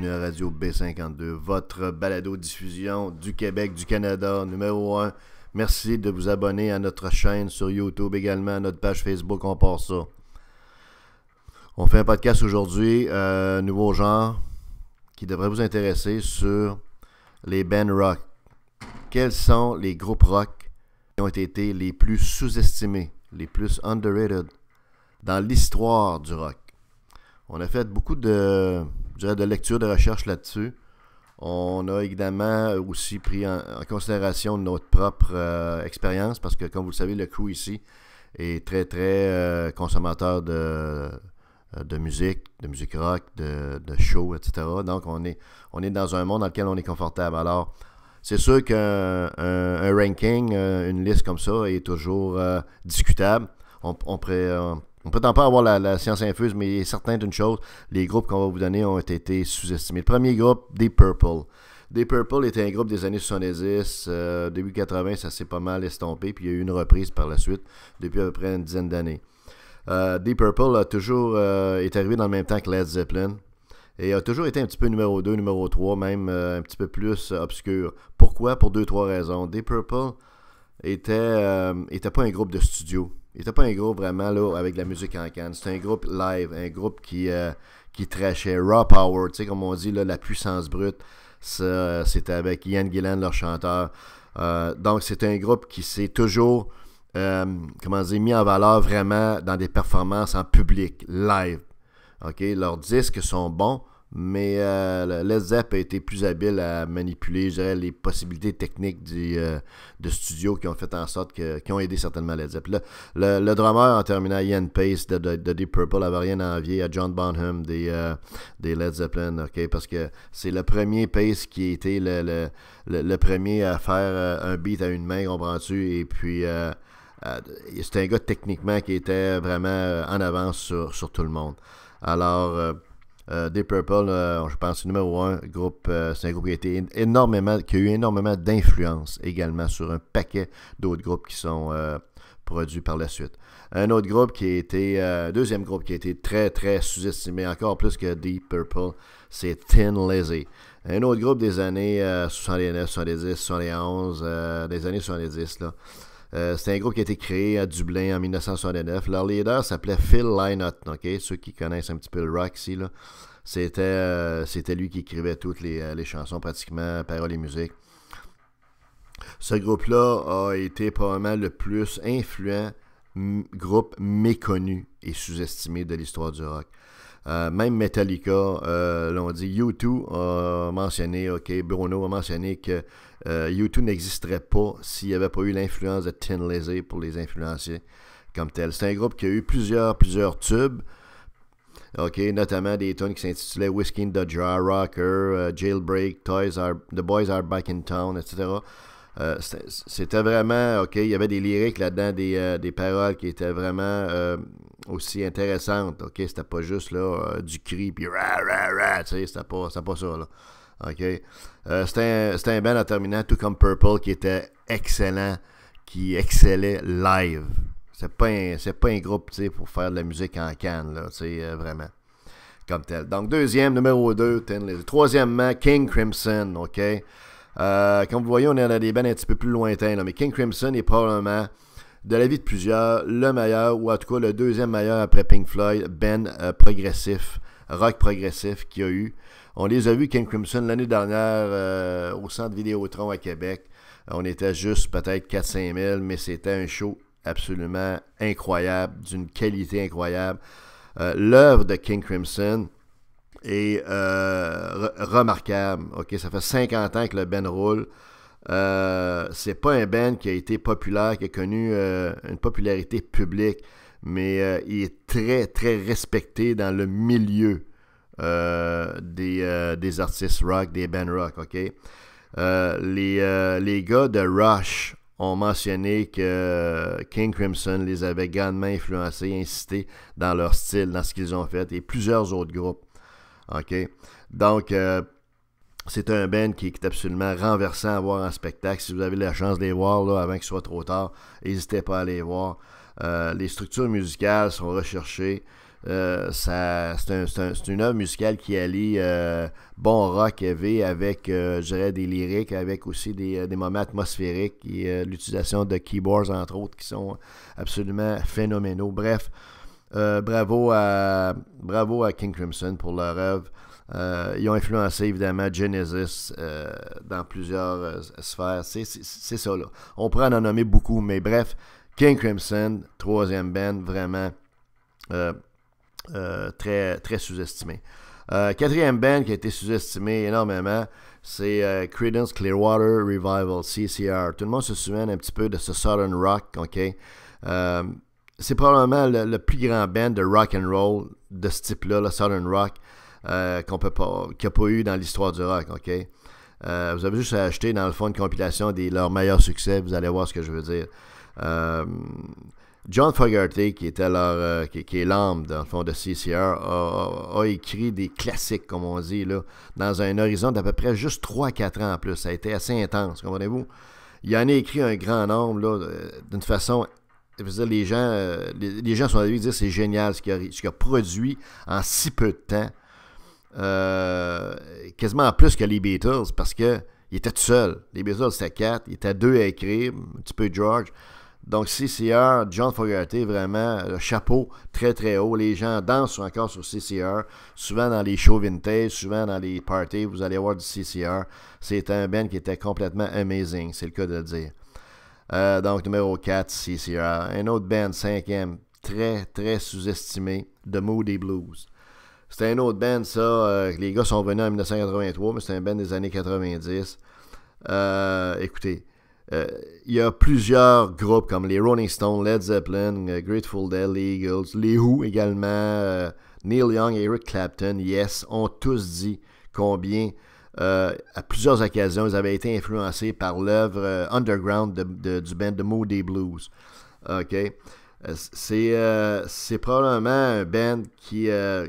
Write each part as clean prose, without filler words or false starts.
bienvenue à Radio B52, votre balado-diffusion du Québec, du Canada, numéro 1. Merci de vous abonner à notre chaîne sur YouTube, également à notre page Facebook, on part ça. On fait un podcast aujourd'hui, nouveau genre, qui devrait vous intéresser sur les bands rock. Quels sont les groupes rock qui ont été les plus sous-estimés, les plus underrated dans l'histoire du rock? On a fait beaucoup de lectures, de recherches là-dessus. On a évidemment aussi pris en considération notre propre expérience parce que, comme vous le savez, le crew ici est très, très consommateur de musique rock, de show, etc. Donc, on est dans un monde dans lequel on est confortable. Alors, c'est sûr qu'un ranking, une liste comme ça est toujours discutable. On prétend pas avoir la science infuse, mais il est certain d'une chose, les groupes qu'on va vous donner ont été sous-estimés. Le premier groupe, Deep Purple. Deep Purple était un groupe des années 70, début 80, ça s'est pas mal estompé, puis il y a eu une reprise par la suite, depuis à peu près une dizaine d'années. Deep Purple a toujours est arrivé dans le même temps que Led Zeppelin, et a toujours été un petit peu numéro 2, numéro 3, même un petit peu plus obscur. Pourquoi? Pour 2-3 raisons. Deep Purple était pas un groupe de studio. Il n'était pas un groupe vraiment là avec de la musique en canne. C'était un groupe live, un groupe qui trashait raw power, tu sais, comme on dit, là, la puissance brute. Ça, c'était avec Ian Gillan, leur chanteur. Donc, c'est un groupe qui s'est toujours mis en valeur vraiment dans des performances en public, live. Okay? Leurs disques sont bons, mais Led Zepp a été plus habile à manipuler, je dirais, les possibilités techniques de studio qui ont fait en sorte qui ont aidé certainement Led Zepp. Le drummer, en terminant, Ian Pace de Deep Purple, n'avait rien à envier à John Bonham des Led Zeppelin, okay? Parce que c'est le premier Pace qui a été le premier à faire un beat à une main, comprends-tu? Et puis, c'était un gars techniquement qui était vraiment en avance sur tout le monde. Alors, Deep Purple, je pense, numéro 1 groupe, c'est un groupe qui a eu énormément d'influence également sur un paquet d'autres groupes qui sont produits par la suite. Un autre groupe deuxième groupe qui a été très très sous-estimé, encore plus que Deep Purple, c'est Thin Lizzy. Un autre groupe des années 69, 70, 71, des années 70 là. C'est un groupe qui a été créé à Dublin en 1969. Leur leader s'appelait Phil Lynott. Okay? Ceux qui connaissent un petit peu le rock ici, là, c'était lui qui écrivait toutes les chansons, pratiquement, paroles et musique. Ce groupe-là a été probablement le plus influent groupe méconnu et sous-estimé de l'histoire du rock. Même Metallica, l'on dit, U2 a mentionné, Bruno a mentionné que U2 n'existerait pas s'il n'y avait pas eu l'influence de Thin Lizzy pour les influencer comme tel. C'est un groupe qui a eu plusieurs tubes, notamment des tunes qui s'intitulaient Whiskey in the Jar, Rocker, Jailbreak, The Boys Are Back in Town, etc. C'était vraiment, il y avait des lyriques là-dedans, des paroles qui étaient vraiment aussi intéressantes, c'était pas juste là du cri, puis c'était pas ça, là. C'était un band en terminant, tout comme Purple, qui était excellent, qui excellait live. C'est pas un groupe, pour faire de la musique en canne, là, vraiment, comme tel. Donc, numéro 2, troisièmement, King Crimson, comme vous voyez, on est dans des bands un petit peu plus lointains, là, mais King Crimson est probablement, de l'avis de plusieurs, le meilleur, ou en tout cas le deuxième meilleur après Pink Floyd, progressif, rock progressif qu'il y a eu. On les a vus, King Crimson, l'année dernière au centre Vidéotron à Québec. On était juste peut-être 4-5 000, mais c'était un show absolument incroyable, d'une qualité incroyable. L'œuvre de King Crimson est remarquable. Ça fait 50 ans que le band roule. C'est pas un band qui a été populaire, qui a connu une popularité publique, mais il est très, très respecté dans le milieu des artistes rock, des bands rock, les gars de Rush ont mentionné que King Crimson les avait grandement influencés, incités dans leur style, dans ce qu'ils ont fait, et plusieurs autres groupes, donc c'est un band qui est absolument renversant à voir en spectacle. Si vous avez la chance de les voir là, avant qu'il soit trop tard, n'hésitez pas à les voir. Les structures musicales sont recherchées. C'est une œuvre musicale qui allie bon rock heavy avec, je dirais, des lyriques, avec aussi des moments atmosphériques et l'utilisation de keyboards, entre autres, qui sont absolument phénoménaux. Bref, bravo à King Crimson pour leur œuvre. Ils ont influencé évidemment Genesis dans plusieurs sphères. C'est ça, là. On pourrait en nommer beaucoup, mais bref, King Crimson, troisième band, vraiment très, très sous-estimé. Quatrième band qui a été sous-estimé énormément, c'est Creedence Clearwater Revival, CCR. Tout le monde se souvient un petit peu de ce Southern Rock, ok? C'est probablement le plus grand band de rock and roll de ce type-là, le Southern Rock, qu'il n'y a pas eu dans l'histoire du rock, ok? Vous avez juste à acheter dans le fond une compilation de leurs meilleurs succès, vous allez voir ce que je veux dire. John Fogerty, qui était qui est l'âme dans le fond de CCR, a écrit des classiques, comme on dit, là, dans un horizon d'à peu près juste 3-4 ans en plus. Ça a été assez intense, comprenez-vous? Il en a écrit un grand nombre, là, d'une façon. Je veux dire, les gens sont allés dire c'est génial ce qu'il a produit en si peu de temps. Quasiment plus que les Beatles, parce que il était tout seul. Les Beatles, c'était 4. Il était 2 à écrire, un petit peu George. Donc, CCR, John Fogerty, vraiment, le chapeau très, très haut. Les gens dansent encore sur CCR. Souvent dans les shows vintage, souvent dans les parties, vous allez voir du CCR. C'est un band qui était complètement amazing, c'est le cas de le dire. Donc, numéro 4, CCR. Un autre band, cinquième, très, très sous-estimé, The Moody Blues. C'était un autre band, ça. Les gars sont venus en 1983, mais c'était un band des années 90. Écoutez, il y a plusieurs groupes comme les Rolling Stones, Led Zeppelin, Grateful Dead, les Eagles, les Who également, Neil Young et Eric Clapton, Yes, ont tous dit combien, à plusieurs occasions, ils avaient été influencés par l'œuvre underground du band The Moody Blues. OK? C'est probablement un band qui a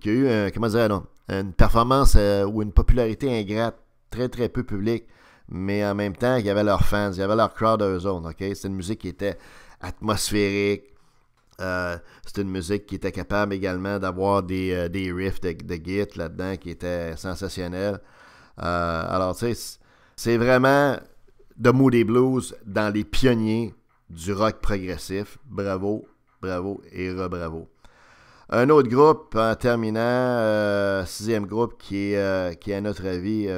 eu une performance ou une popularité ingrate, très très peu publique, mais en même temps, il y avait leurs fans, il y avait leur crowd à eux autres. Okay? C'était une musique qui était atmosphérique, c'était une musique qui était capable également d'avoir des riffs de git là-dedans qui étaient sensationnels. Alors, tu sais, c'est vraiment The Moody Blues dans les pionniers du rock progressif. Bravo, bravo et re-bravo. Un autre groupe, en terminant, sixième groupe qui est à notre avis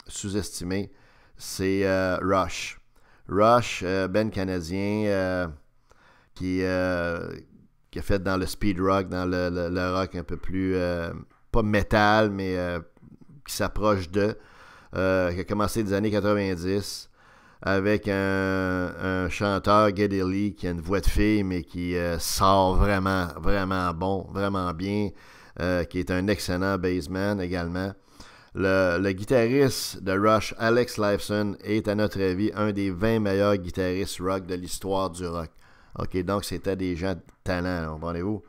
sous-estimé, c'est Rush. Rush, band canadien qui a fait dans le speed rock, dans le rock un peu plus, pas métal, mais qui s'approche qui a commencé des années 90. Avec un chanteur, Geddy Lee, qui a une voix de fille, mais qui sort vraiment, vraiment bon, vraiment bien, qui est un excellent bassman également. Le guitariste de Rush, Alex Lifeson, est à notre avis un des 20 meilleurs guitaristes rock de l'histoire du rock. OK, donc c'était des gens de talent, comprenez-vous?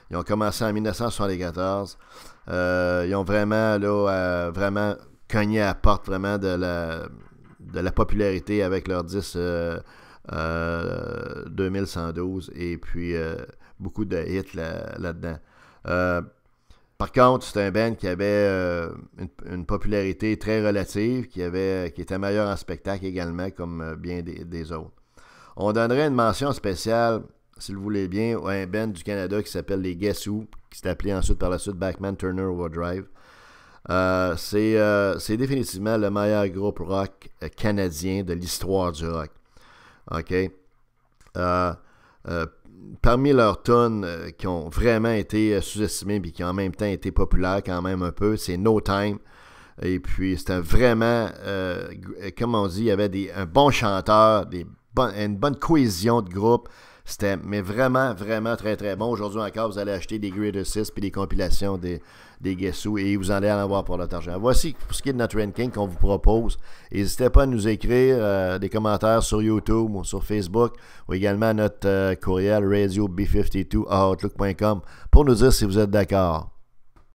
Ils ont commencé en 1974. Ils ont vraiment, vraiment cogné à la porte vraiment de la popularité avec leur disque 2112 et puis beaucoup de hits là-dedans. Par contre, c'est un band qui avait une popularité très relative, qui était meilleur en spectacle également, comme bien des autres. On donnerait une mention spéciale, si vous voulez bien, à un band du Canada qui s'appelle les Guess Who, qui s'est appelé ensuite par la suite Bachman Turner Overdrive. C'est définitivement le meilleur groupe rock canadien de l'histoire du rock. OK? Parmi leurs tunes qui ont vraiment été sous-estimées et qui ont en même temps été populaires quand même un peu, c'est No Time. Et puis c'était vraiment, comme on dit, il y avait un bon chanteur, une bonne cohésion de groupe. C'était vraiment, vraiment très, très bon. Aujourd'hui encore, vous allez acheter des Greatest 6 puis des compilations des Guess Who et vous allez en avoir pour notre argent. Voici pour ce qui est de notre ranking qu'on vous propose. N'hésitez pas à nous écrire des commentaires sur YouTube ou sur Facebook ou également à notre courriel radiob52@outlook.com pour nous dire si vous êtes d'accord.